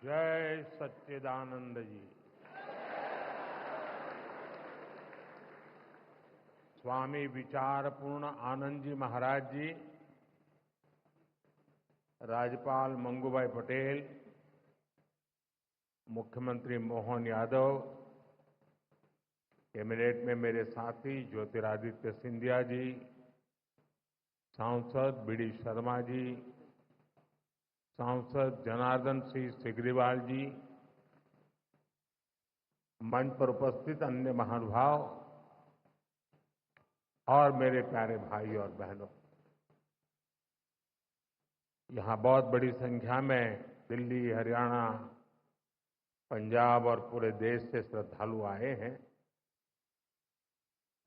जय सच्चिदानंद जी। स्वामी विचारपूर्ण आनंद जी महाराज जी, राज्यपाल मंगूभाई पटेल, मुख्यमंत्री मोहन यादव, कैबिनेट में मेरे साथी ज्योतिरादित्य सिंधिया जी, सांसद बीडी शर्मा जी, सांसद जनार्दन सिंह सिग्रीवाल जी, मंच पर उपस्थित अन्य महानुभाव और मेरे प्यारे भाई और बहनों, यहां बहुत बड़ी संख्या में दिल्ली, हरियाणा, पंजाब और पूरे देश से श्रद्धालु आए हैं।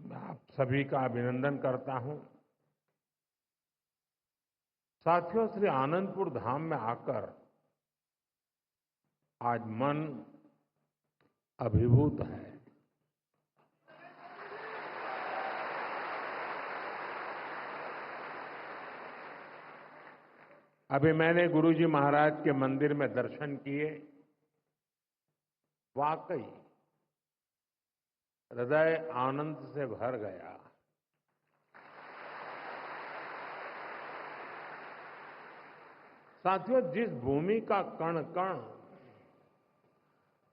मैं आप सभी का अभिनंदन करता हूं। साथियों, श्री आनंदपुर धाम में आकर आज मन अभिभूत है। अभी मैंने गुरुजी महाराज के मंदिर में दर्शन किए। वाकई हृदय आनंद से भर गया। साथियों, जिस भूमि का कण कण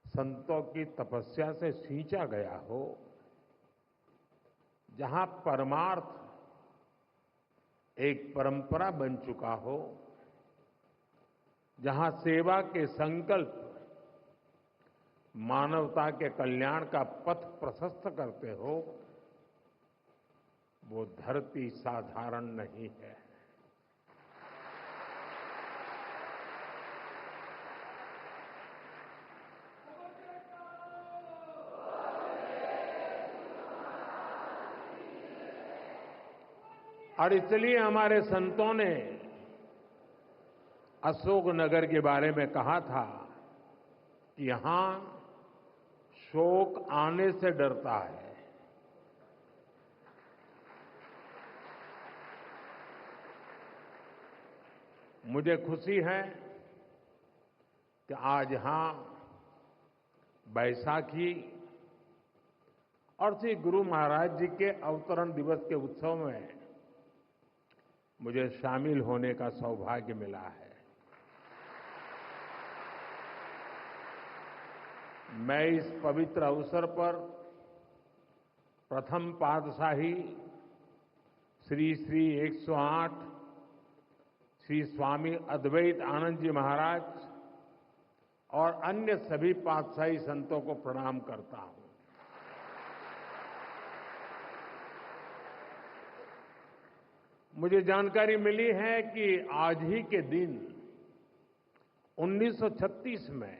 संतों की तपस्या से सींचा गया हो, जहां परमार्थ एक परंपरा बन चुका हो, जहां सेवा के संकल्प मानवता के कल्याण का पथ प्रशस्त करते हो, वो धरती साधारण नहीं है। और इसलिए हमारे संतों ने अशोकनगर के बारे में कहा था कि यहां शोक आने से डरता है। मुझे खुशी है कि आज यहां बैसाखी और श्री गुरु महाराज जी के अवतरण दिवस के उत्सव में मुझे शामिल होने का सौभाग्य मिला है। मैं इस पवित्र अवसर पर प्रथम पातशाही श्री श्री 108 श्री स्वामी अद्वैत आनंद जी महाराज और अन्य सभी पातशाही संतों को प्रणाम करता हूं। मुझे जानकारी मिली है कि आज ही के दिन 1936 में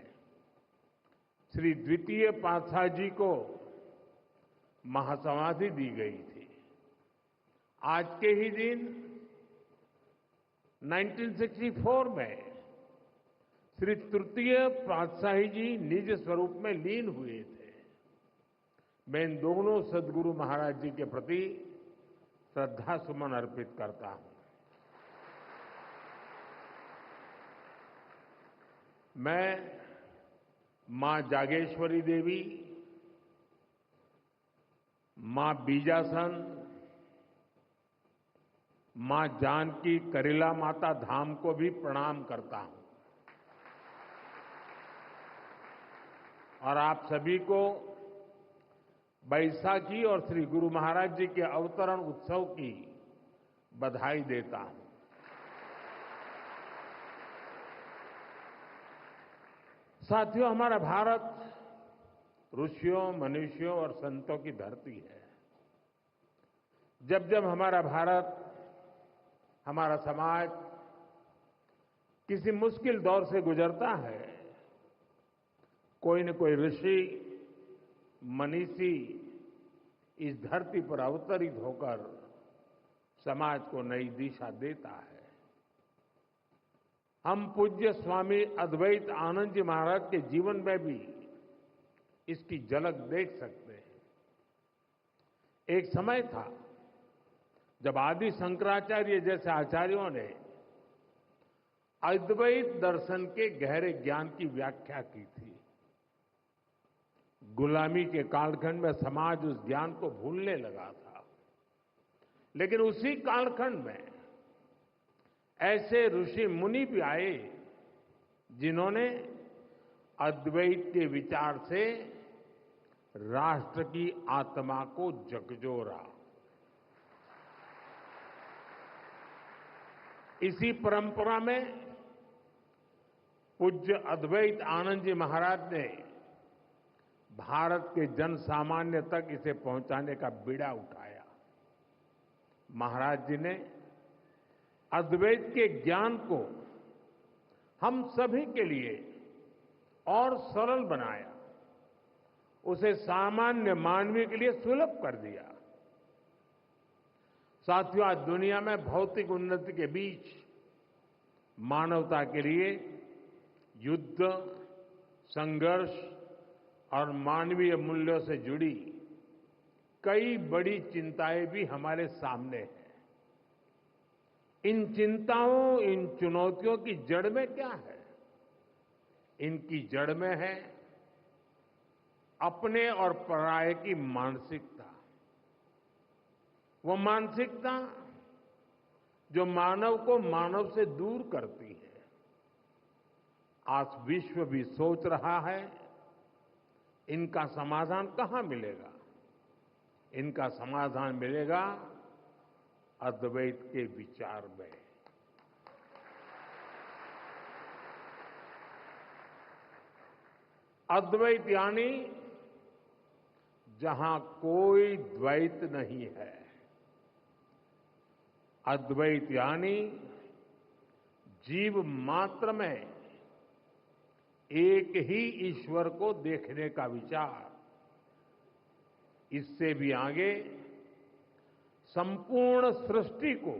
श्री द्वितीय पातशाह जी को महासमाधि दी गई थी। आज के ही दिन 1964 में श्री तृतीय पातशाही जी निज स्वरूप में लीन हुए थे। मैं इन दोनों सद्गुरु महाराज जी के प्रति श्रद्धा सुमन अर्पित करता हूं। मैं मां जागेश्वरी देवी, मां बीजासन, मां जानकी करीला माता धाम को भी प्रणाम करता हूं और आप सभी को बैसाखी और श्री गुरु महाराज जी के अवतरण उत्सव की बधाई देता हूं। साथियों, हमारा भारत ऋषियों, मनुष्यों और संतों की धरती है। जब जब हमारा भारत, हमारा समाज किसी मुश्किल दौर से गुजरता है, कोई न कोई ऋषि, मनीषी इस धरती पर अवतरित होकर समाज को नई दिशा देता है। हम पूज्य स्वामी अद्वैत आनंद जी महाराज के जीवन में भी इसकी झलक देख सकते हैं। एक समय था जब आदि शंकराचार्य जैसे आचार्यों ने अद्वैत दर्शन के गहरे ज्ञान की व्याख्या की थी। गुलामी के कालखंड में समाज उस ज्ञान को भूलने लगा था, लेकिन उसी कालखंड में ऐसे ऋषि मुनि भी आए जिन्होंने अद्वैत के विचार से राष्ट्र की आत्मा को झकझोरा। इसी परंपरा में पूज्य अद्वैत आनंद जी महाराज ने भारत के जन सामान्य तक इसे पहुंचाने का बीड़ा उठाया। महाराज जी ने अद्वैत के ज्ञान को हम सभी के लिए और सरल बनाया, उसे सामान्य मानवीय के लिए सुलभ कर दिया। साथियों, आज दुनिया में भौतिक उन्नति के बीच मानवता के लिए युद्ध, संघर्ष और मानवीय मूल्यों से जुड़ी कई बड़ी चिंताएं भी हमारे सामने हैं। इन चिंताओं, इन चुनौतियों की जड़ में क्या है? इनकी जड़ में है अपने और पराये की मानसिकता। वो मानसिकता जो मानव को मानव से दूर करती है। आज विश्व भी सोच रहा है इनका समाधान कहां मिलेगा? इनका समाधान मिलेगा अद्वैत के विचार में। अद्वैत यानी जहां कोई द्वैत नहीं है। अद्वैत यानी जीव मात्र में एक ही ईश्वर को देखने का विचार। इससे भी आगे संपूर्ण सृष्टि को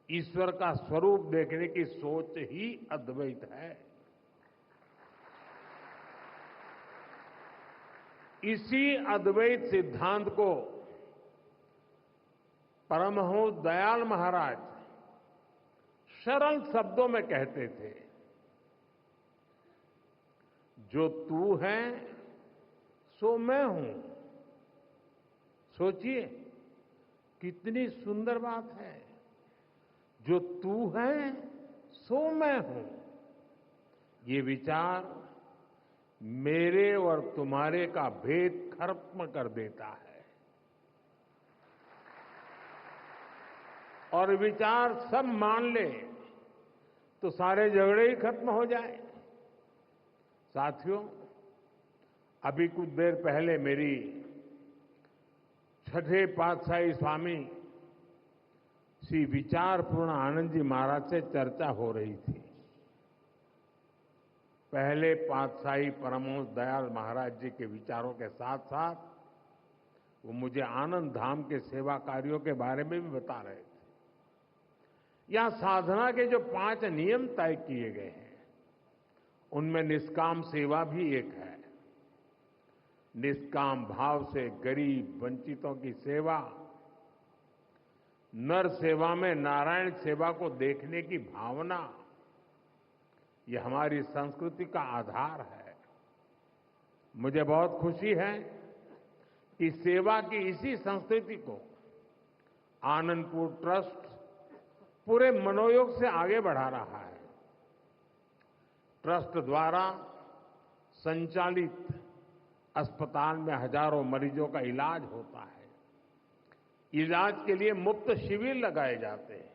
ईश्वर का स्वरूप देखने की सोच ही अद्वैत है। इसी अद्वैत सिद्धांत को परमहंस दयाल महाराज सरल शब्दों में कहते थे, जो तू है सो मैं हूं। सोचिए कितनी सुंदर बात है। जो तू है सो मैं हूं। ये विचार मेरे और तुम्हारे का भेद खत्म कर देता है और विचार सब मान ले तो सारे झगड़े ही खत्म हो जाए। साथियों, अभी कुछ देर पहले मेरी छठे पातशाही स्वामी श्री विचारपूर्ण आनंद जी महाराज से चर्चा हो रही थी। पहले पातशाही परमहंस दयाल महाराज जी के विचारों के साथ साथ वो मुझे आनंद धाम के सेवा कार्यों के बारे में भी बता रहे थे। यहां साधना के जो 5 नियम तय किए गए हैं उनमें निष्काम सेवा भी एक है। निष्काम भाव से गरीब वंचितों की सेवा, नर सेवा में नारायण सेवा को देखने की भावना, ये हमारी संस्कृति का आधार है। मुझे बहुत खुशी है कि सेवा की इसी संस्कृति को आनंदपुर ट्रस्ट पूरे मनोयोग से आगे बढ़ा रहा है। ट्रस्ट द्वारा संचालित अस्पताल में हजारों मरीजों का इलाज होता है। इलाज के लिए मुफ्त शिविर लगाए जाते हैं।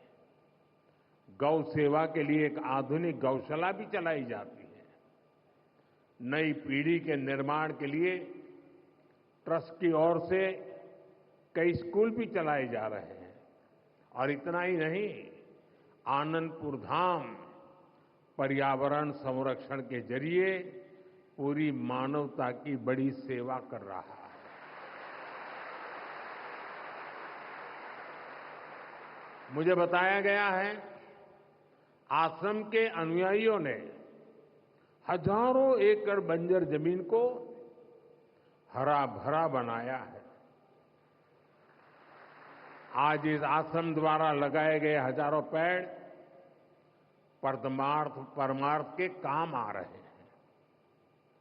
गौ सेवा के लिए एक आधुनिक गौशाला भी चलाई जाती है। नई पीढ़ी के निर्माण के लिए ट्रस्ट की ओर से कई स्कूल भी चलाए जा रहे हैं। और इतना ही नहीं, आनंदपुर धाम पर्यावरण संरक्षण के जरिए पूरी मानवता की बड़ी सेवा कर रहा है। मुझे बताया गया है आश्रम के अनुयायियों ने हजारों एकड़ बंजर जमीन को हरा भरा बनाया है। आज इस आश्रम द्वारा लगाए गए हजारों पेड़ परमार्थ के काम आ रहे हैं।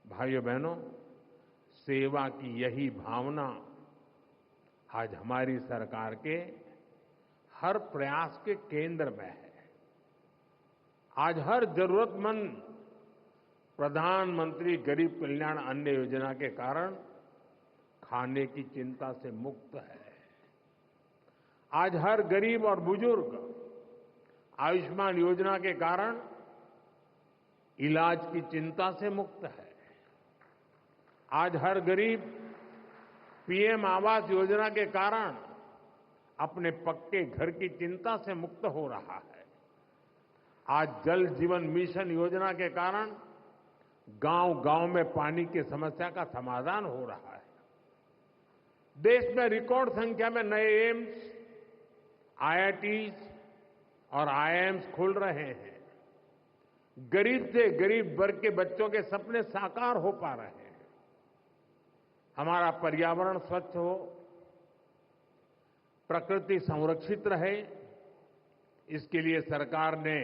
भाइयों बहनों, सेवा की यही भावना आज हमारी सरकार के हर प्रयास के केंद्र में है। आज हर जरूरतमंद प्रधानमंत्री गरीब कल्याण अन्न योजना के कारण खाने की चिंता से मुक्त है। आज हर गरीब और बुजुर्ग आयुष्मान योजना के कारण इलाज की चिंता से मुक्त है। आज हर गरीब पीएम आवास योजना के कारण अपने पक्के घर की चिंता से मुक्त हो रहा है। आज जल जीवन मिशन योजना के कारण गांव-गांव में पानी की समस्या का समाधान हो रहा है। देश में रिकॉर्ड संख्या में नए एम्स, आईआईटीज और आईआईएम्स खुल रहे हैं। गरीब से गरीब वर्ग के बच्चों के सपने साकार हो पा रहे हैं। हमारा पर्यावरण स्वच्छ हो, प्रकृति संरक्षित रहे, इसके लिए सरकार ने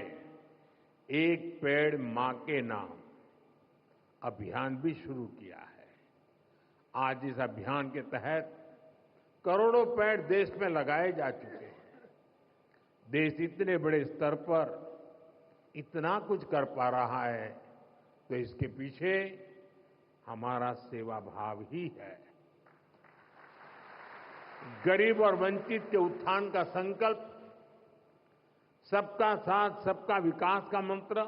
एक पेड़ मां के नाम अभियान भी शुरू किया है। आज इस अभियान के तहत करोड़ों पेड़ देश में लगाए जा चुके हैं। देश इतने बड़े स्तर पर इतना कुछ कर पा रहा है तो इसके पीछे हमारा सेवा भाव ही है। गरीब और वंचित के उत्थान का संकल्प, सबका साथ सबका विकास का मंत्र,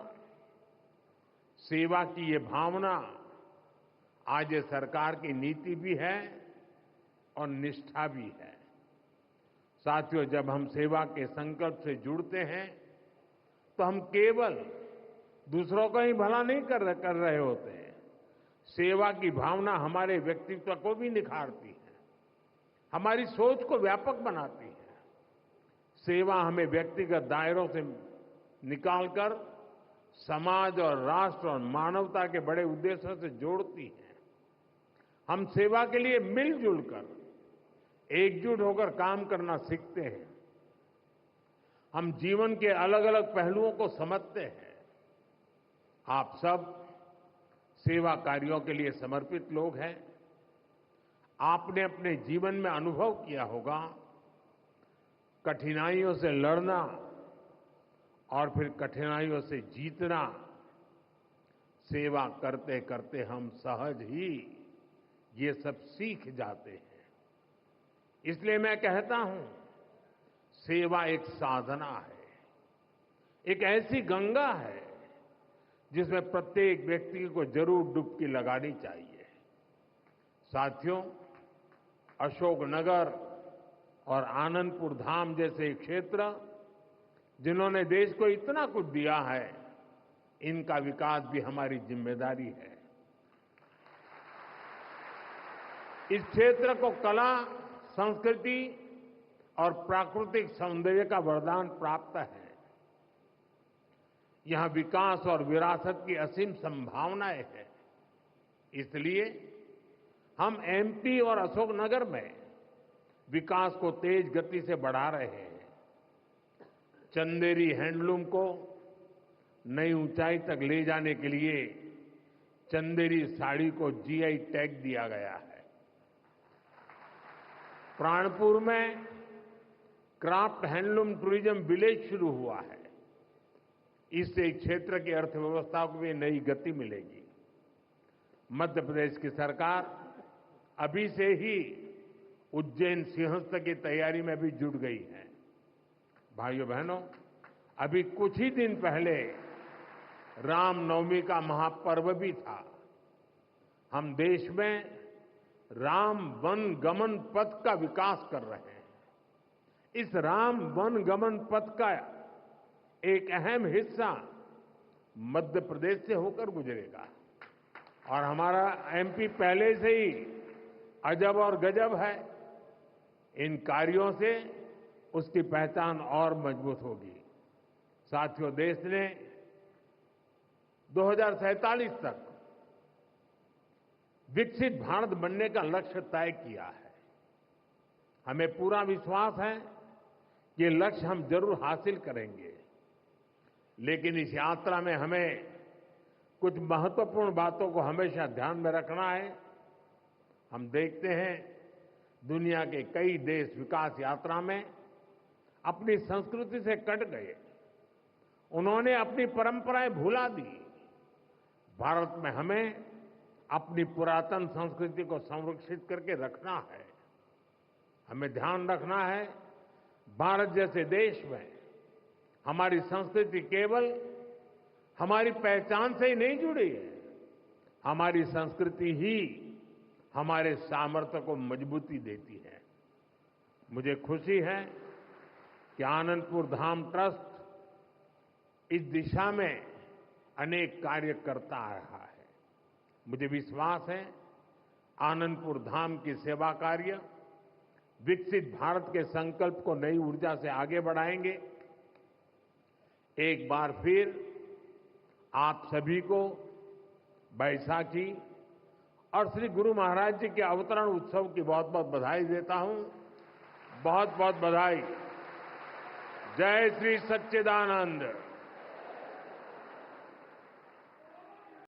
सेवा की ये भावना आज ये सरकार की नीति भी है और निष्ठा भी है। साथियों, जब हम सेवा के संकल्प से जुड़ते हैं तो हम केवल दूसरों का ही भला नहीं कर रहे होते हैं। सेवा की भावना हमारे व्यक्तित्व को भी निखारती है, हमारी सोच को व्यापक बनाती है। सेवा हमें व्यक्तिगत दायरों से निकालकर समाज और राष्ट्र और मानवता के बड़े उद्देश्यों से जोड़ती है। हम सेवा के लिए मिलजुल कर एकजुट होकर काम करना सीखते हैं। हम जीवन के अलग अलग पहलुओं को समझते हैं। आप सब सेवा कार्यों के लिए समर्पित लोग हैं। आपने अपने जीवन में अनुभव किया होगा, कठिनाइयों से लड़ना और फिर कठिनाइयों से जीतना। सेवा करते करते हम सहज ही ये सब सीख जाते हैं। इसलिए मैं कहता हूं, सेवा एक साधना है, एक ऐसी गंगा है जिसमें प्रत्येक व्यक्ति को जरूर डुबकी लगानी चाहिए। साथियों, अशोकनगर और आनंदपुर धाम जैसे क्षेत्र जिन्होंने देश को इतना कुछ दिया है, इनका विकास भी हमारी जिम्मेदारी है। इस क्षेत्र को कला, संस्कृति और प्राकृतिक सौंदर्य का वरदान प्राप्त है। यहां विकास और विरासत की असीम संभावनाएं हैं। इसलिए हम एमपी और अशोकनगर में विकास को तेज गति से बढ़ा रहे हैं। चंदेरी हैंडलूम को नई ऊंचाई तक ले जाने के लिए चंदेरी साड़ी को जीआई टैग दिया गया है। प्राणपुर में क्राफ्ट हैंडलूम टूरिज्म विलेज शुरू हुआ है। इससे क्षेत्र की अर्थव्यवस्था को भी नई गति मिलेगी। मध्य प्रदेश की सरकार अभी से ही उज्जैन सिंहस्थ की तैयारी में भी जुट गई है। भाइयों बहनों, अभी कुछ ही दिन पहले रामनवमी का महापर्व भी था। हम देश में राम वन गमन पथ का विकास कर रहे हैं। इस राम वन गमन पथ का एक अहम हिस्सा मध्य प्रदेश से होकर गुजरेगा और हमारा एमपी पहले से ही अजब और गजब है। इन कार्यों से उसकी पहचान और मजबूत होगी। साथियों, देश ने 2047 तक विकसित भारत बनने का लक्ष्य तय किया है। हमें पूरा विश्वास है कि ये लक्ष्य हम जरूर हासिल करेंगे। लेकिन इस यात्रा में हमें कुछ महत्वपूर्ण बातों को हमेशा ध्यान में रखना है। हम देखते हैं दुनिया के कई देश विकास यात्रा में अपनी संस्कृति से कट गए, उन्होंने अपनी परंपराएं भुला दी। भारत में हमें अपनी पुरातन संस्कृति को संरक्षित करके रखना है। हमें ध्यान रखना है भारत जैसे देश में हमारी संस्कृति केवल हमारी पहचान से ही नहीं जुड़ी है, हमारी संस्कृति ही हमारे सामर्थ्य को मजबूती देती है। मुझे खुशी है कि आनंदपुर धाम ट्रस्ट इस दिशा में अनेक कार्य करता आ रहा है। मुझे विश्वास है आनंदपुर धाम की सेवा कार्य विकसित भारत के संकल्प को नई ऊर्जा से आगे बढ़ाएंगे। एक बार फिर आप सभी को बैसाखी और श्री गुरु महाराज जी के अवतरण उत्सव की बहुत बहुत बधाई देता हूं। बहुत बहुत बधाई। जय श्री सच्चिदानंद।